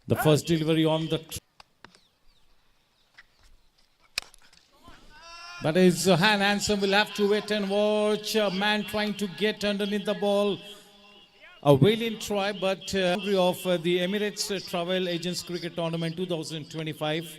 The first delivery on the that is Han Hansen will have to wait and watch. A man trying to get underneath the ball. A valiant try, but of the Emirates Travel Agents Cricket Tournament 2025.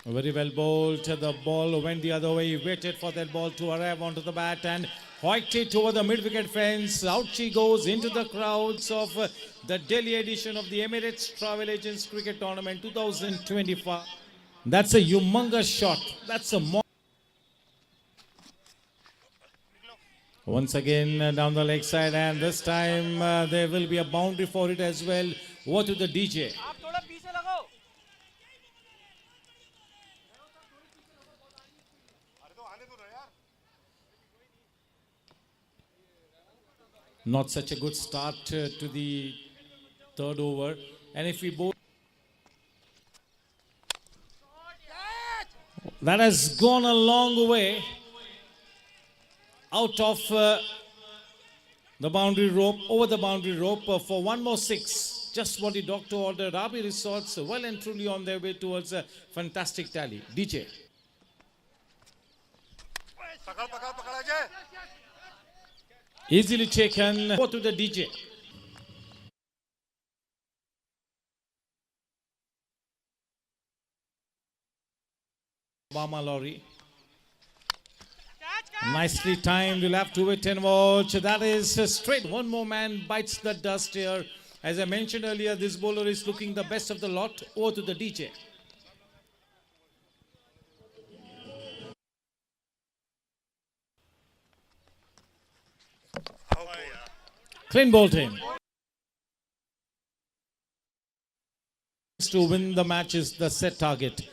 Very well bowled. The ball went the other way. He waited for that ball to arrive onto the bat and hoiked it over the mid-wicket fence. Out she goes into the crowds of the Delhi edition of the Emirates Travel Agents Cricket Tournament 2025. That's a humongous shot. That's a once again down the leg side, and this time there will be a boundary for it as well. Over to the DJ. Not such a good start to the third over, and if we both that has gone a long way out of the boundary rope, over the boundary rope for one more six. Just what the doctor ordered. Rabi Resorts well and truly on their way towards a fantastic tally. DJ. Easily taken. Go to the DJ. Obama lorry. Nicely timed. We'll have to wait and watch. That is straight. One more man bites the dust here. As I mentioned earlier, this bowler is looking the best of the lot. Over to the DJ. Clean bowled him. To win the match is the set target.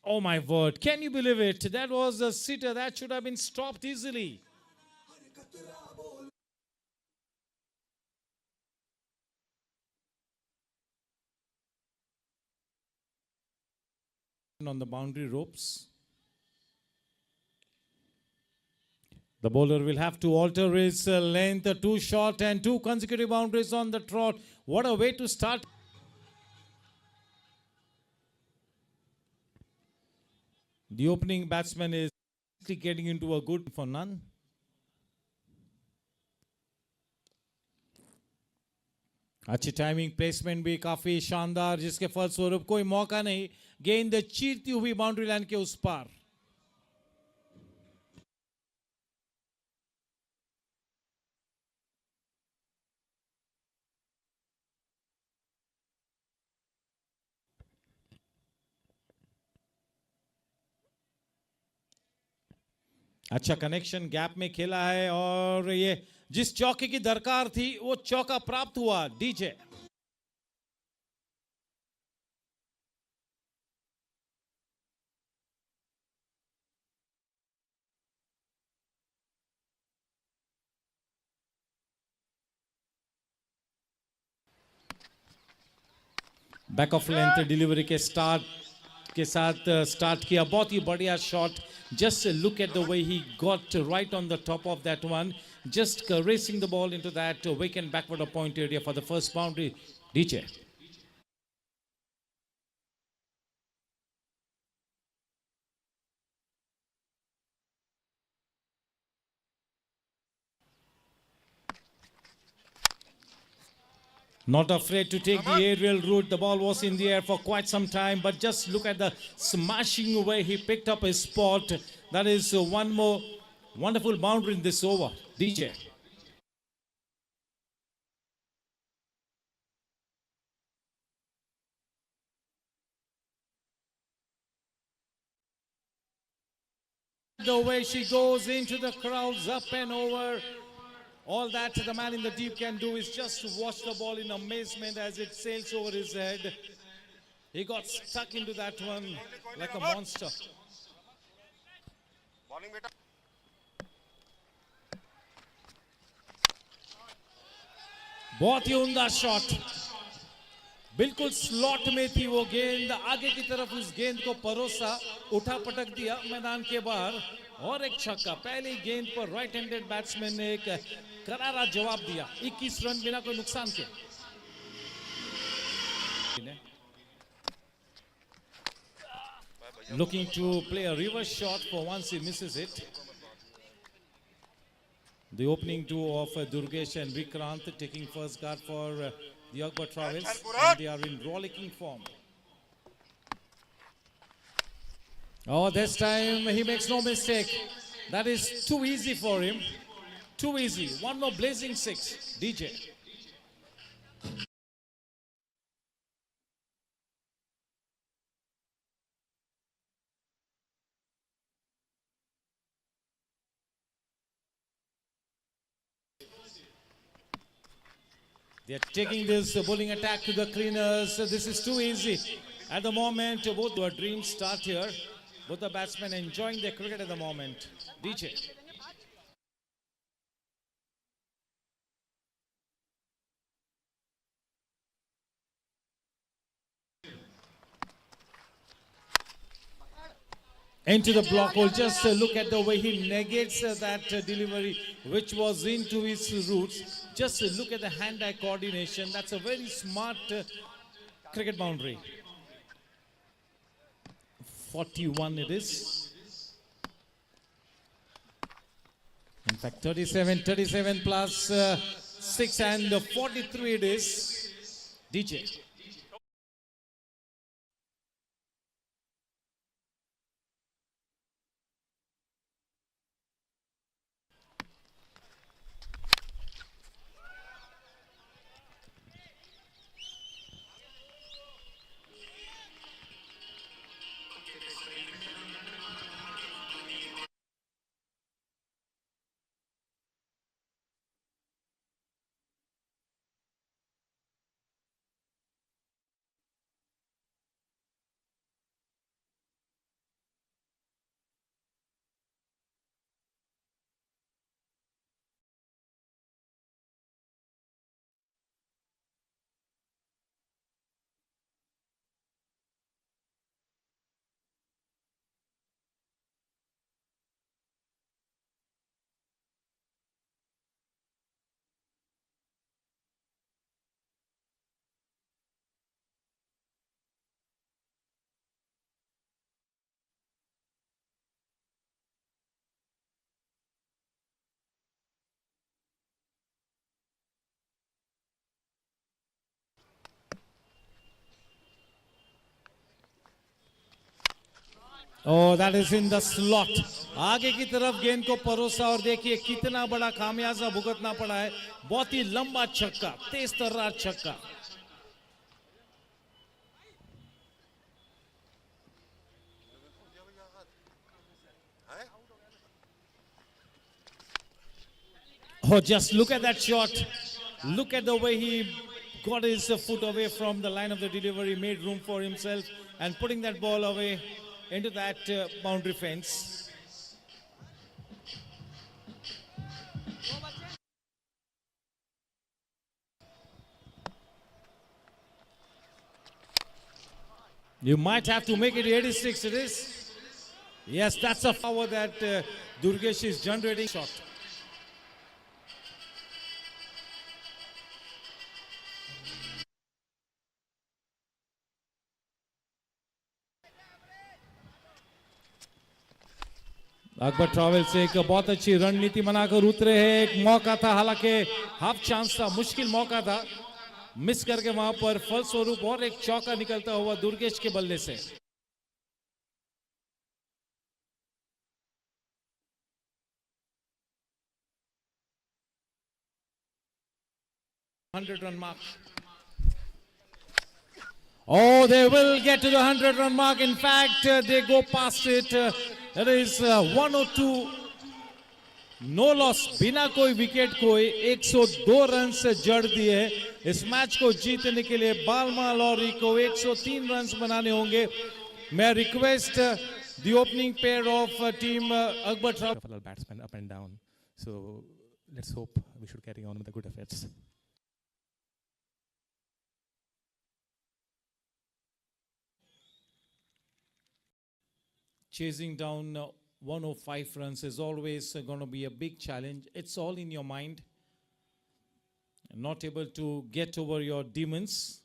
Oh my word, can you believe it? That was a sitter that should have been stopped easily. On the boundary ropes. The bowler will have to alter his length, too short and two consecutive boundaries on the trot. What a way to start. The opening batsman is getting into a good for none. अच्छी timing placement भी काफी शानदार, जिसके फलस्वरूप कोई मौका नहीं, गेंद चीरती हुई बाउंड्री लाइन के उस पार. अच्छा कनेक्शन गैप में खेला है और ये जिस चौके की दरकार थी वो चौका प्राप्त हुआ. DJ back of length delivery के साथ स्टार्ट किया. बहुत ही बढ़िया shot. Just look at the way he got right on the top of that one. Just racing the ball into that vacant backward point area for the first boundary. DJ. Not afraid to take the aerial route. The ball was in the air for quite some time, but just look at the smashing way he picked up his spot. That is one more wonderful boundary in this over. DJ. The way she goes into the crowds, up and over. All that the man in the deep can do is just watch the ball in amazement as it sails over his head. He got stuck into that one like a monster. बहुत ही उम्दा shot, बिल्कुल slot में थी वो गेंद, आगे की तरफ उस गेंद को परोसा, उठा पटक दिया मैदान के बाहर और एक छक्का। पहली गेंद पर राइट हैंडेड बैट्समैन ने एक करारा जवाब दिया, 21 रन बिना कोई नुकसान के। Looking to play a reverse shot, for once he misses it. The opening duo of Durgesh and Vikrant taking first guard for the Akbar Travels, and they are in rollicking form. Oh, this time he makes no mistake. That is too easy for him. Too easy. One more blazing six. DJ. They are taking this bowling attack to the cleaners. This is too easy. At the moment, both were dreams start here. Both the batsmen enjoying their cricket at the moment. DJ. Into the block hole. Just look at the way he negates that delivery which was into his roots. Just look at the hand-eye coordination. That's a very smart cricket boundary. 41 it is. In fact, 37 plus 6 and 43 it is. DJ. Oh, that is in the slot. आगे की तरफ गेंद को परोसा और देखिए कितना बड़ा खामियाजा भुगतना पड़ा है। बहुत ही लंबा छक्का, तेज तर्रार छक्का। Oh, just look at that shot. Look at the way he got his foot away from the line of the delivery, made room for himself and putting that ball away into that boundary fence. You might have to make it 86 it is. Yes, that's a power that Durgesh is generating. Shot. Akbar travels एक बहुत अच्छी रणनीति बनाकर उतरे हैं। एक मौका था, हालांकि हाफ चांस था, मुश्किल मौका था, मिस करके वहां पर फलस्वरूप और एक चौका निकलता हुआ दुर्गेश के बल्ले से। 100-run mark. Oh, they will get to the 100-run mark. In fact, they go past it. It is 102. No loss, बिना कोई विकेट कोई 102 रन से जड़ दिए इस मैच को जीतने के लिए बालमा लॉरी को 103 रन बनाने होंगे। मैं request the opening pair of team Akbar trophy batsman up and down, so let's hope we should carry on with the good efforts. Chasing down 105 runs is always going to be a big challenge. It's all in your mind. Not able to get over your demons.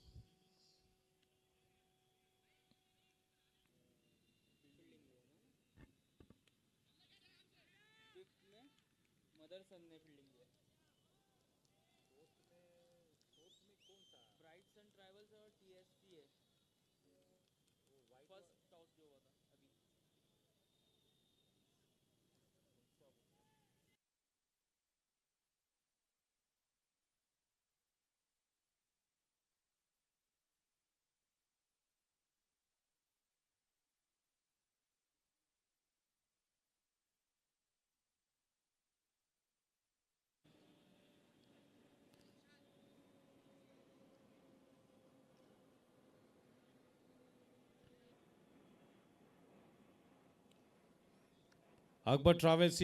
Akbar travels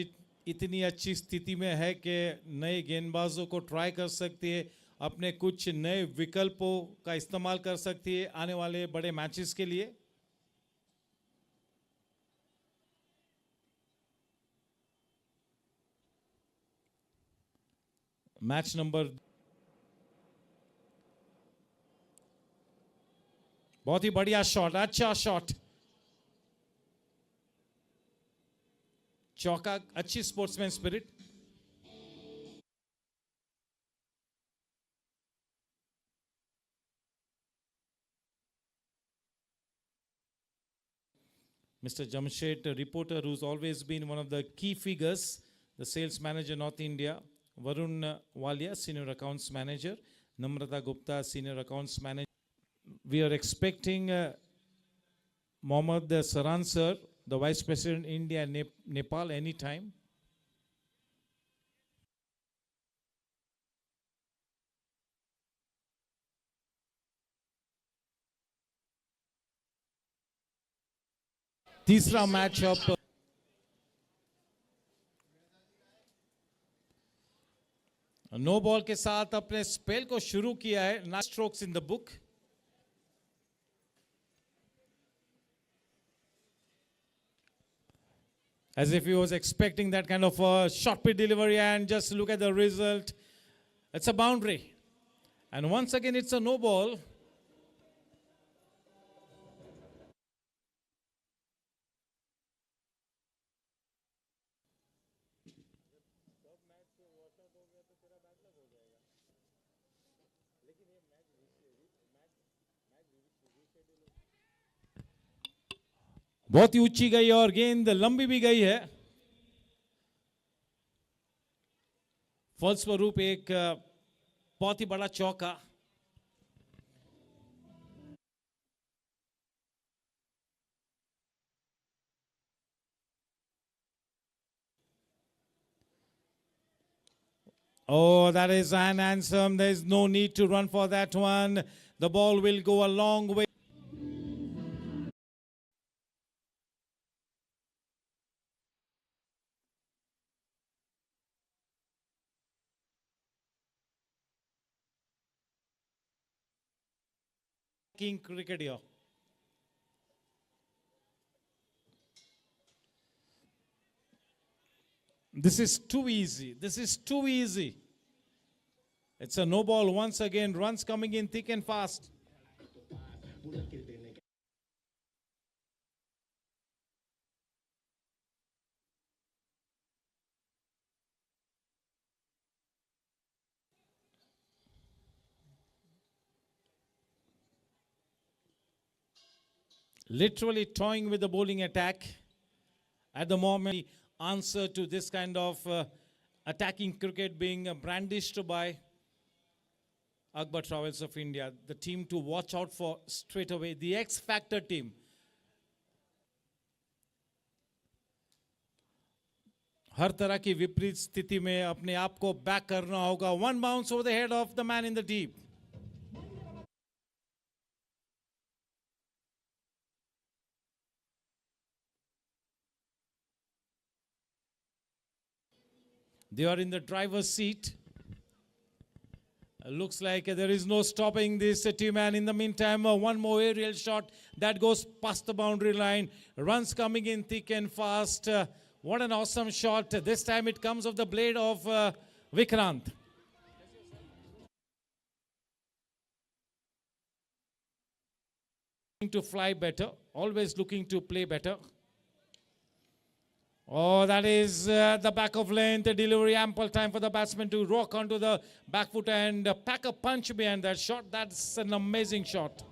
इतनी अच्छी स्थिति में है कि नए गेंदबाजों को try कर सकती है, अपने कुछ नए विकल्पों का इस्तेमाल कर सकती है आने वाले बड़े मैचेस के लिए। मैच नंबर, बहुत ही बढ़िया शॉट, अच्छा शॉट, चौका, अच्छी sportsman spirit. Mr. Jamshed, a reporter who's always been one of the key figures, the sales manager North India, Varun Walia, senior accounts manager, Namrata Gupta, senior accounts manager. We are expecting Mohammad Saran sir, the vice president India and Nepal anytime. तीसरा matchup no ball के साथ अपने spell को शुरू किया है, 9 strokes in the book. As if he was expecting that kind of a short pitch delivery, and just look at the result. It's a boundary. And once again, it's a no ball. बहुत ही ऊंची गई और गेंद लंबी भी गई है, फलस्वरूप एक बहुत ही बड़ा चौका। Oh, that is an handsome. There is no need to run for that one. The ball will go a long way. King cricketer. This is too easy. This is too easy. It's a no ball once again. Runs coming in thick and fast. literally toying with the bowling attack. At the moment, the answer to this kind of attacking cricket being brandished by Akbar Travels of India, the team to watch out for straight away, the X Factor team. हर तरह की विपरीत स्थिति में अपने आप को back करना होगा. One bounce over the head of the man in the deep. They are in the driver's seat. Looks like there is no stopping this team, and in the meantime, one more aerial shot that goes past the boundary line. Runs coming in thick and fast. What an awesome shot. This time it comes off the blade of Vikrant. To fly better, always looking to play better. Oh, that is the back of length delivery, ample time for the batsman to rock onto the back foot and pack a punch behind that shot. That's an amazing shot.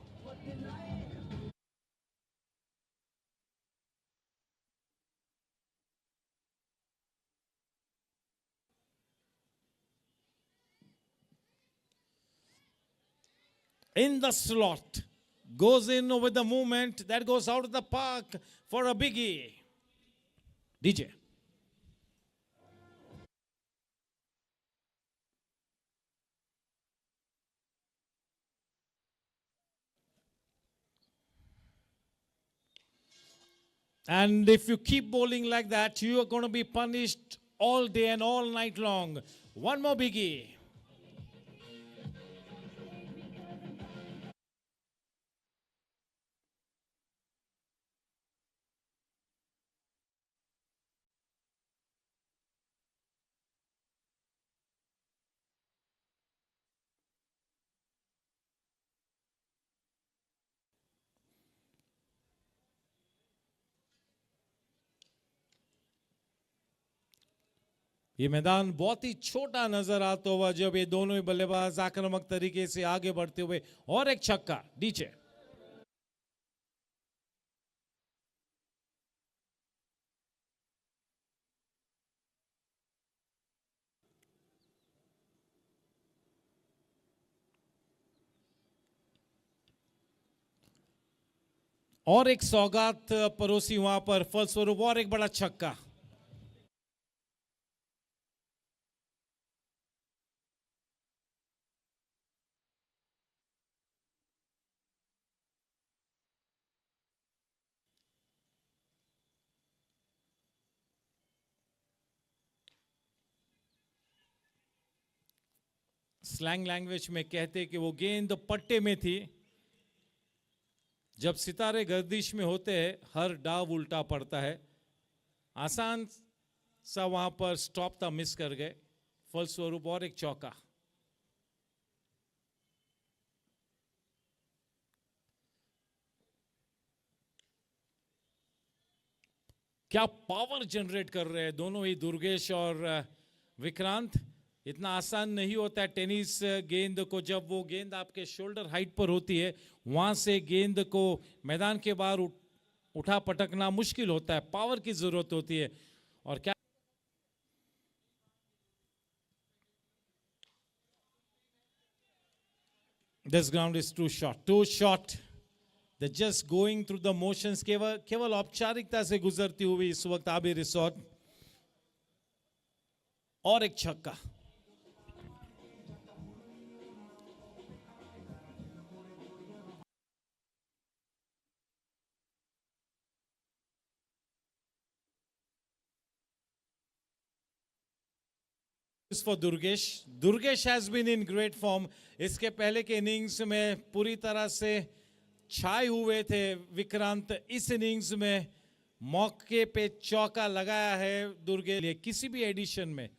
In the slot, goes in with the movement that goes out of the park for a biggie. DJ. And if you keep bowling like that, you are going to be punished all day and all night long. One more biggie. ये मैदान बहुत ही छोटा नजर आता हुआ जब ये दोनों ही बल्लेबाज आक्रामक तरीके से आगे बढ़ते हुए, और एक छक्का. नीचे. और एक सौगात परोसी वहां पर, फलस्वरूप और एक बड़ा छक्का. स्लैंग लैंग्वेज में कहते कि वो गेंद पट्टे में थी. जब सितारे गर्दिश में होते हैं, हर डाव उल्टा पड़ता है. आसान सा वहां पर स्टॉप था, मिस कर गए. फलस्वरूप और एक चौका. क्या पावर जनरेट कर रहे हैं दोनों ही दुर्गेश और विक्रांत. इतना आसान नहीं होता है टेनिस गेंद को, जब वो गेंद आपके शोल्डर हाइट पर होती है, वहां से गेंद को मैदान के बाहर उठा पटकना मुश्किल होता है. पावर की जरूरत होती है. और क्या this ground is too short. They're just going through the motions. केवल औपचारिकता से गुजरती हुई इस वक्त आबी रिसोर्ट. और एक छक्का. For Durgesh has been in great form. इसके पहले के इनिंग्स में पूरी तरह से छाए हुए थे विक्रांत. इस इनिंग्स में मौके पे चौका लगाया है दुर्गेश. किसी भी एडिशन में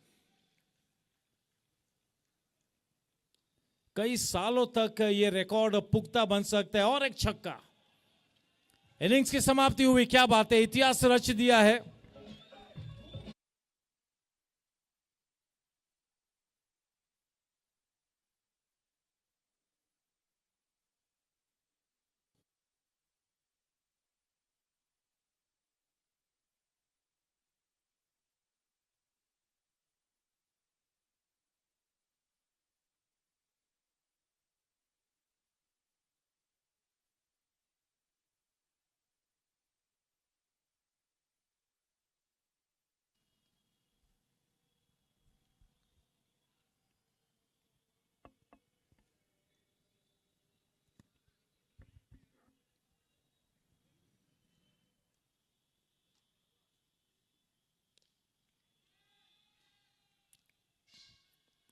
कई सालों तक ये रिकॉर्ड पुख्ता बन सकता है. और एक छक्का. इनिंग्स की समाप्ति हुई. क्या बात है, इतिहास रच दिया है.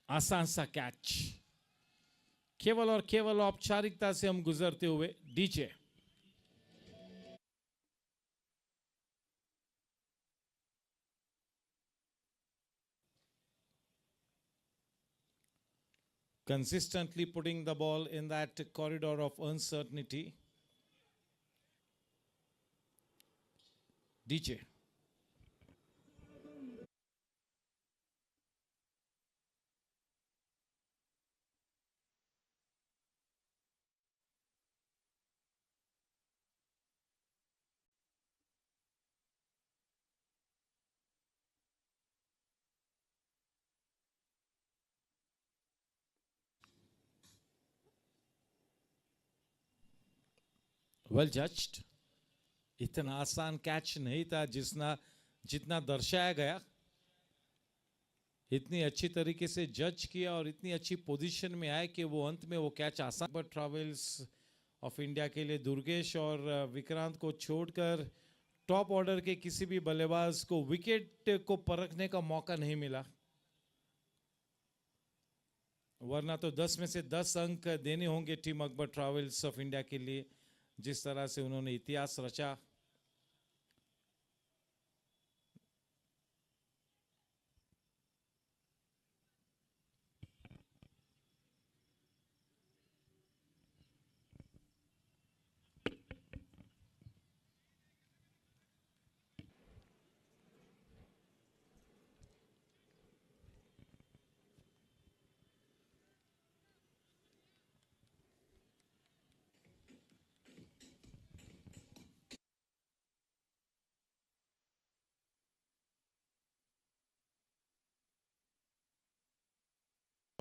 आसान सा कैच, केवल और केवल औपचारिकता से हम गुजरते हुए DJ. Consistently putting the ball in that corridor of uncertainty. DJ. Well judged. इतना आसान कैच नहीं था जितना दर्शाया गया। इतनी अच्छी तरीके से जज किया और इतनी अच्छी पोजीशन में आए कि वो अंत में वो कैच आसान पर ट्रैवल्स ऑफ इंडिया के लिए दुर्गेश और विक्रांत को छोड़कर टॉप ऑर्डर के किसी भी बल्लेबाज को विकेट को परखने का मौका नहीं मिला, वरना तो 10 में से 10 अंक देने होंगे team Akbar travels of India के लिए, जिस तरह से उन्होंने इतिहास रचा।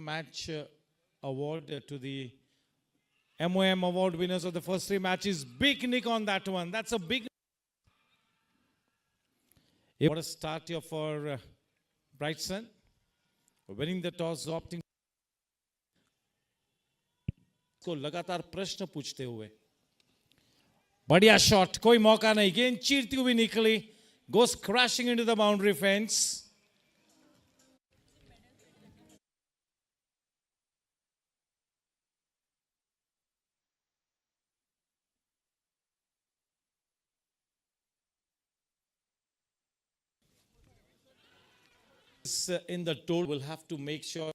Match award to the MOM award winners of the first 3 matches. Big nick on that one. That's a big. What a start here for Brightson. Winning the toss, opting को लगातार प्रश्न पूछते हुए बढ़िया शॉट, कोई मौका नहीं, गेंद चीरती हुई निकली, goes crashing into the boundary fence. In the total, will have to make sure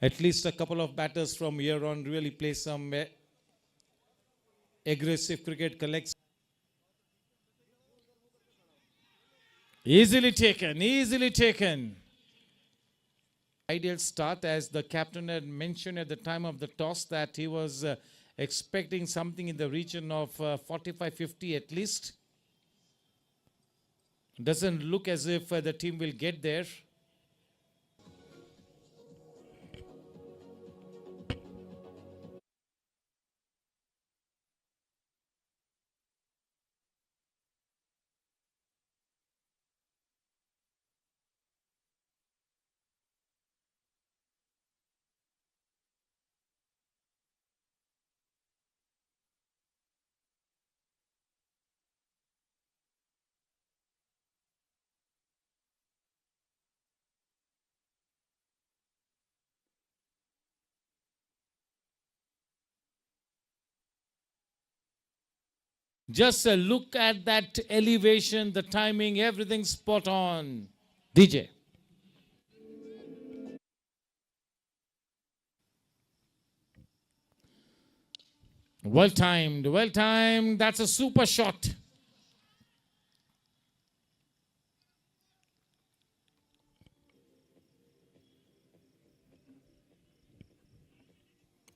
at least a couple of batters from here on really play some aggressive cricket, collects. Easily taken, easily taken. Ideal start, as the captain had mentioned at the time of the toss that he was expecting something in the region of 45-50 at least. Doesn't look as if the team will get there. Just look at that elevation, the timing, everything spot on. DJ. Well timed, well timed. That's a super shot.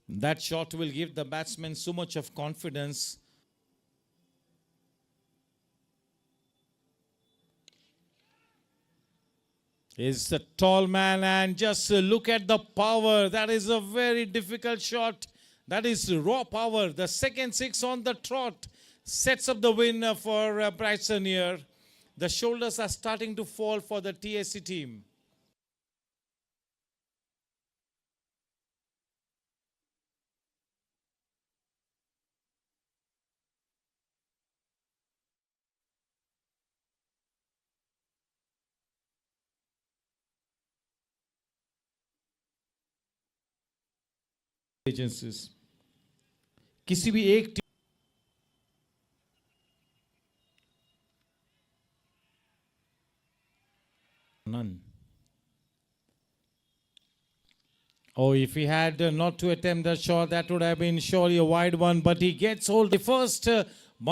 That shot will give the batsman so much of confidence. Is a tall man, and just look at the power. That is a very difficult shot. That is raw power. The second 6 on the trot sets up the win for Brightson here. The shoulders are starting to fall for the TSC team. Agencies किसी भी एक none. Oh, if he had not to attempt that shot, that would have been surely a wide one. But he gets hold the first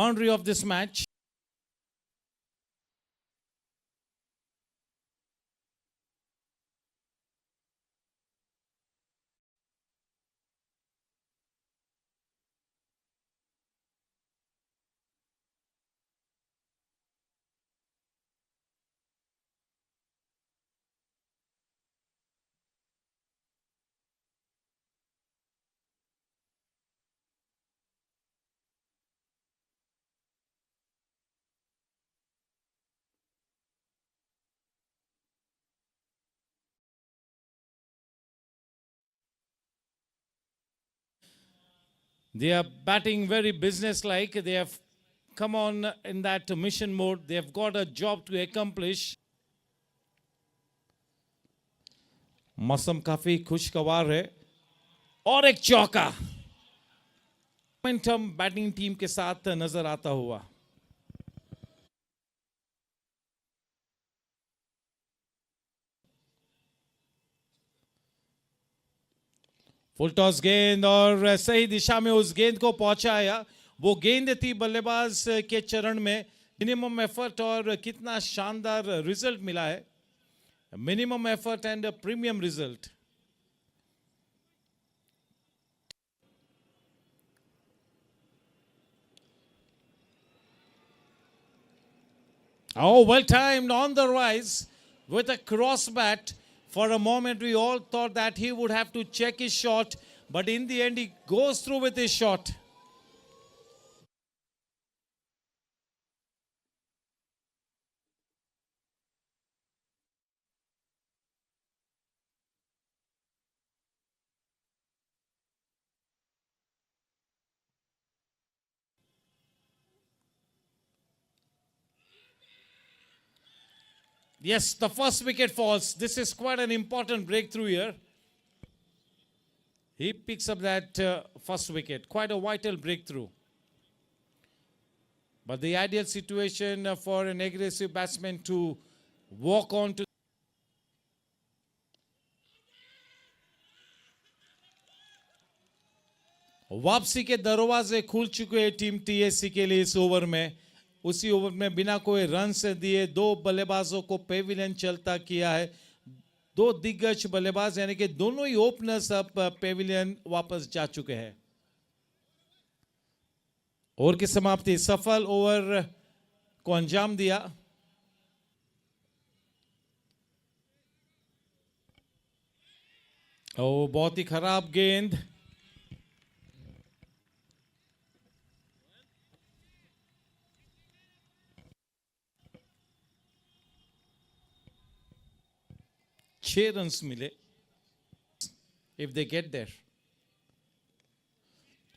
boundary of this match. They are batting very business-like. They have come on in that mission mode. They have got a job to accomplish. मौसम काफी खुशगवार है और एक चौका momentum batting team के साथ नजर आता हुआ. फुल टॉस गेंद और सही दिशा में उस गेंद को पहुंचाया. वो गेंद थी बल्लेबाज के चरण में. मिनिमम एफर्ट और कितना शानदार रिजल्ट मिला है. Minimum effort and premium result. Oh, well timed on the rise with a cross bat. For a moment, we all thought that he would have to check his shot, but in the end, he goes through with his shot. Yes, the first wicket falls. This is quite an important breakthrough here. He picks up that first wicket. Quite a vital breakthrough. But the ideal situation for an aggressive batsman to walk on to. वापसी के दरवाजे खुल चुके हैं team TSC के लिए इस over में. उसी ओवर में बिना कोई रन से दिए दो बल्लेबाजों को पेविलियन चलता किया है. दो दिग्गज बल्लेबाज यानी कि दोनों ही ओपनर्स अब पेविलियन वापस जा चुके हैं. ओवर की समाप्ति. सफल ओवर को अंजाम दिया. ओ, बहुत ही खराब गेंद. छह रन्स मिले if they get there.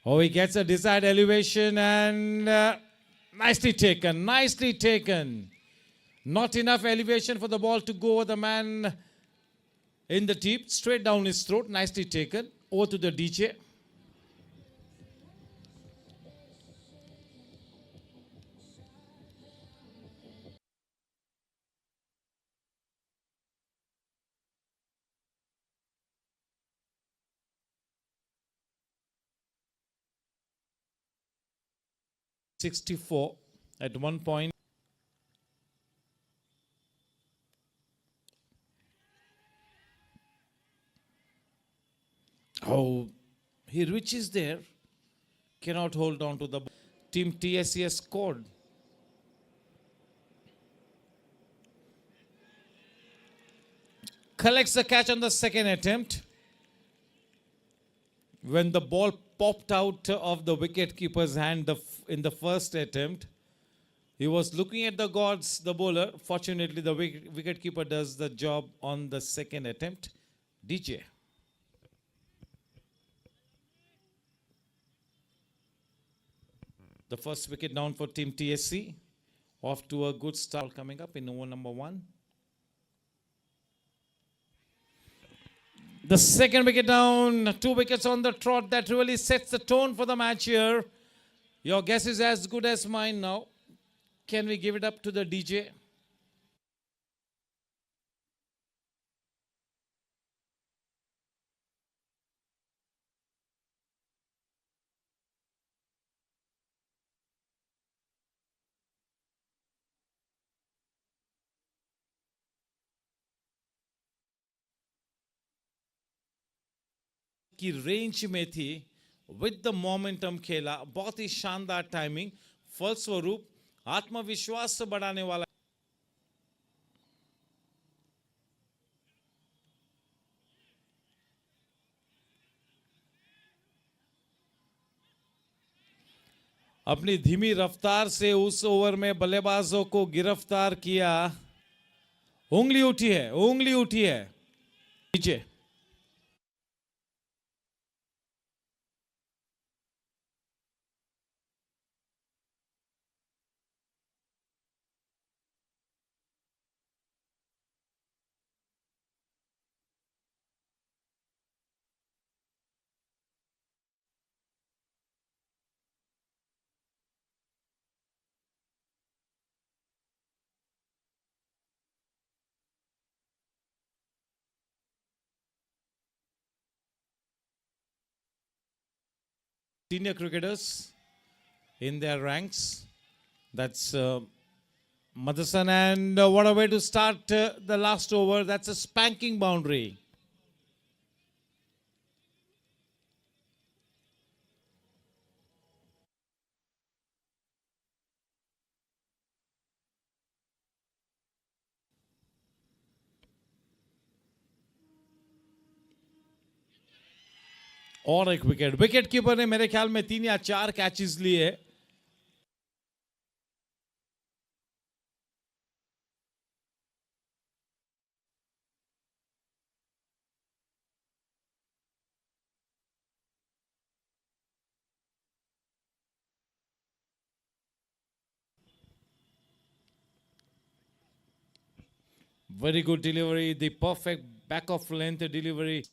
Oh, he gets a desired elevation and nicely taken, nicely taken. Not enough elevation for the ball to go over the man in the deep, straight down his throat. Nicely taken. Over to the DJ. .64 at one point. Oh, he reaches there, cannot hold on to the ball. Team TSC has scored. Collects the catch on the second attempt. When the ball popped out of the wicket-keeper's hand in the first attempt, he was looking at the gods, the bowler. Fortunately, the wicket-keeper does the job on the second attempt. DJ. The first wicket down for Team TSC. Off to a good start coming up in over number 1. The second wicket down, 2 wickets on the trot. That really sets the tone for the match here. Your guess is as good as mine now. Can we give it up to the DJ? की range में थी, with the momentum खेला, बहुत ही शानदार timing, फलस्वरूप आत्मविश्वास बढ़ाने वाला। अपनी धीमी रफ्तार से उस ओवर में बल्लेबाजों को गिरफ्तार किया। उंगली उठी है, उंगली उठी है नीचे। Senior cricketers in their ranks. That's Madhasan, and what a way to start the last over. That's a spanking boundary. और एक विकेट, विकेट कीपर ने मेरे ख्याल में 3 या 4 कैचेस लिए। Very good delivery, the perfect back of length delivery.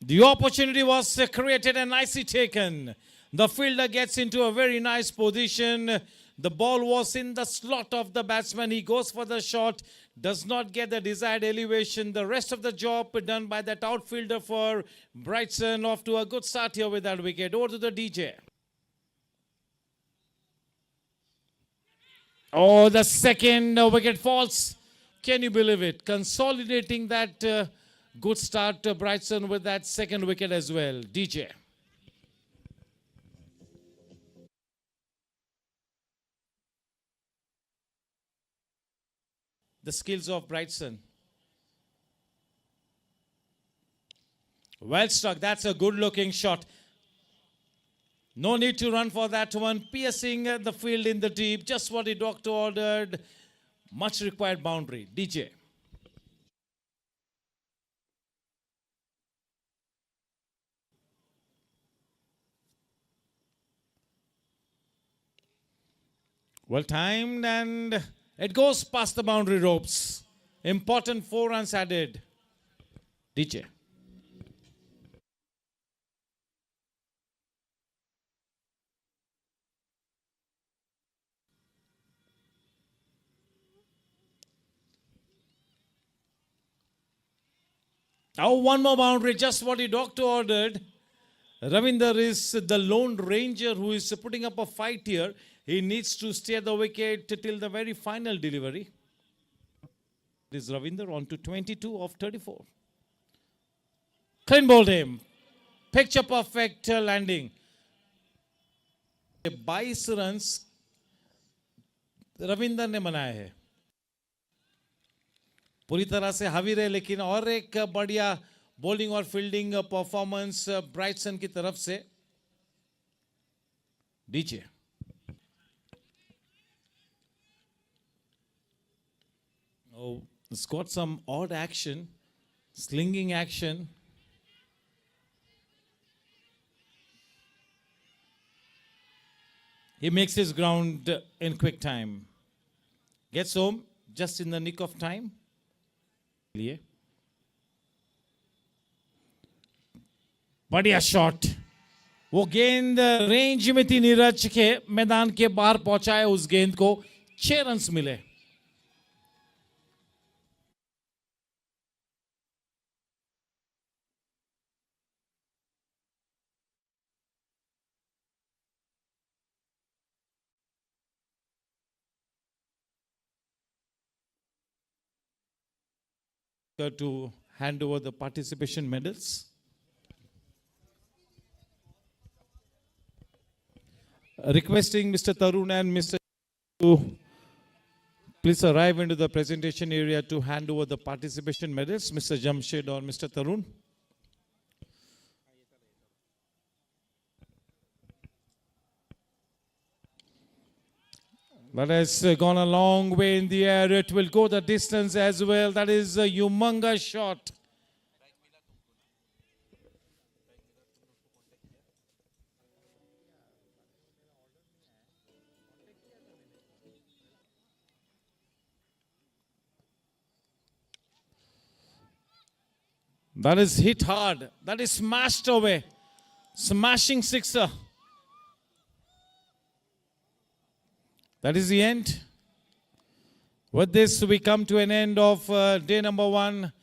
The opportunity was created and nicely taken. The fielder gets into a very nice position. The ball was in the slot of the batsman. He goes for the shot, does not get the desired elevation. The rest of the job done by that outfielder for Brightson. Off to a good start here with that wicket. Over to the DJ. Oh, the second wicket falls. Can you believe it? Consolidating that good start, Brightson, with that second wicket as well. DJ. The skills of Brightson. Well struck. That's a good looking shot. No need to run for that one. Piercing the field in the deep. Just what the doctor ordered. Much required boundary. DJ. Well timed, and it goes past the boundary ropes. Important 4 runs added. DJ. Oh, one more boundary, just what the doctor ordered. Ravinder is the lone ranger who is putting up a fight here. He needs to steer the wicket till the very final delivery. This is Ravinder on to 22 of 34. Clean bowled him. Picture perfect landing. 22 runs Ravinder ने बनाए हैं। पूरी तरह से हावी रहे, लेकिन और एक बढ़िया बॉलिंग और फील्डिंग परफॉर्मेंस ब्राइटसन की तरफ से। DJ. Oh, it's got some odd action, slinging action. He makes his ground in quick time. Gets home. just in the nick of time. लिए बढ़िया शॉट, वो गेंद रेंज में थी नीरज के, मैदान के बाहर पहुंचाए उस गेंद को, 6 रन्स मिले. To hand over the participation medals. Requesting Mr. Tarun and Mr. to please arrive into the presentation area to hand over the participation medals. Mr. Jamshed or Mr. Tarun. That has gone a long way in the air. It will go the distance as well. That is a humongous shot. That is hit hard. That is smashed away. Smashing sixer. That is the end. With this, we come to an end of day number 1.